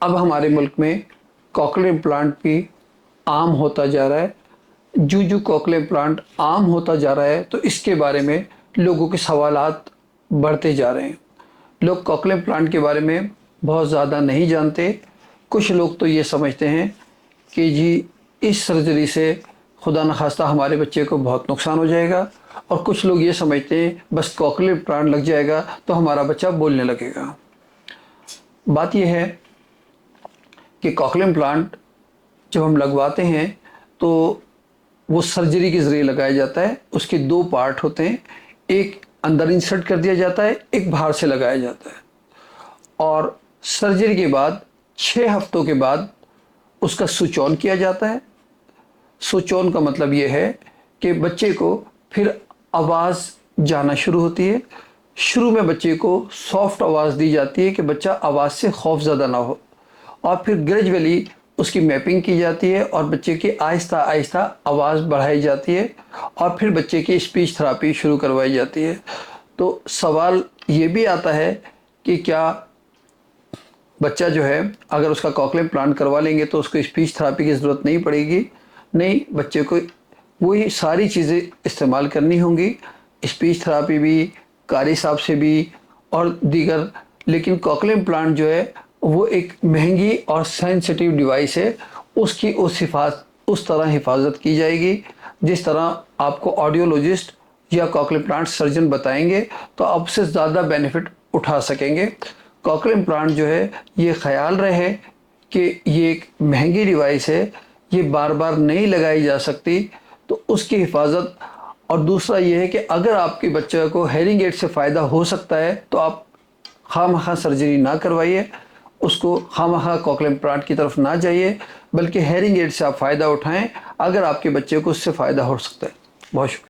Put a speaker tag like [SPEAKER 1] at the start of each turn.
[SPEAKER 1] अब हमारे मुल्क में कॉकलियर इम्प्लांट भी आम होता जा रहा है। जो कॉकलियर इम्प्लांट आम होता जा रहा है तो इसके बारे में लोगों के सवालात बढ़ते जा रहे हैं। लोग कॉकलियर इम्प्लांट के बारे में बहुत ज़्यादा नहीं जानते। कुछ लोग तो ये समझते हैं कि जी इस सर्जरी से खुदा न खास्ता हमारे बच्चे को बहुत नुकसान हो जाएगा, और कुछ लोग ये समझते हैं बस कॉकलियर इम्प्लांट लग जाएगा तो हमारा बच्चा बोलने लगेगा। बात यह है कि कॉकलियर इम्प्लांट जब हम लगवाते हैं तो वो सर्जरी के ज़रिए लगाया जाता है। उसके दो पार्ट होते हैं, एक अंदर इंसर्ट कर दिया जाता है, एक बाहर से लगाया जाता है। और सर्जरी के बाद 6 हफ्तों के बाद उसका स्विच ऑन किया जाता है। स्विच ऑन का मतलब ये है कि बच्चे को फिर आवाज़ जाना शुरू होती है। शुरू में बच्चे को सॉफ्ट आवाज़ दी जाती है कि बच्चा आवाज़ से खौफज़दा ना हो, और फिर ग्रेजुअली उसकी मैपिंग की जाती है और बच्चे की आहिस्ता आहिस्ता आवाज़ बढ़ाई जाती है, और फिर बच्चे की स्पीच थेरेपी शुरू करवाई जाती है। तो सवाल ये भी आता है कि क्या बच्चा जो है अगर उसका कॉकलियर इम्प्लांट करवा लेंगे तो उसको स्पीच थेरेपी की ज़रूरत नहीं पड़ेगी? नहीं, बच्चे को वही सारी चीज़ें इस्तेमाल करनी होंगी, स्पीच थेरेपी भी, कारी साहब से भी और दीगर। लेकिन कॉकलियर इम्प्लांट जो है वो एक महंगी और सेंसिटिव डिवाइस है। उसकी उस तरह हिफाजत की जाएगी जिस तरह आपको ऑडियोलॉजिस्ट या कॉकलियर इम्प्लांट सर्जन बताएंगे, तो आप उससे ज़्यादा बेनिफिट उठा सकेंगे। कॉकलियर इम्प्लांट जो है ये ख्याल रहे कि ये एक महंगी डिवाइस है, ये बार बार नहीं लगाई जा सकती, तो उसकी हिफाजत। और दूसरा ये है कि अगर आपके बच्चे को हेयरिंग एड से फ़ायदा हो सकता है तो आप खामखा सर्जरी ना करवाइए, उसको खामखा कॉकलियर इम्प्लांट की तरफ ना जाइए, बल्कि हेयरिंग एड से आप फ़ायदा उठाएं अगर आपके बच्चे को उससे फ़ायदा हो सकता है। बहुत शुक्रिया।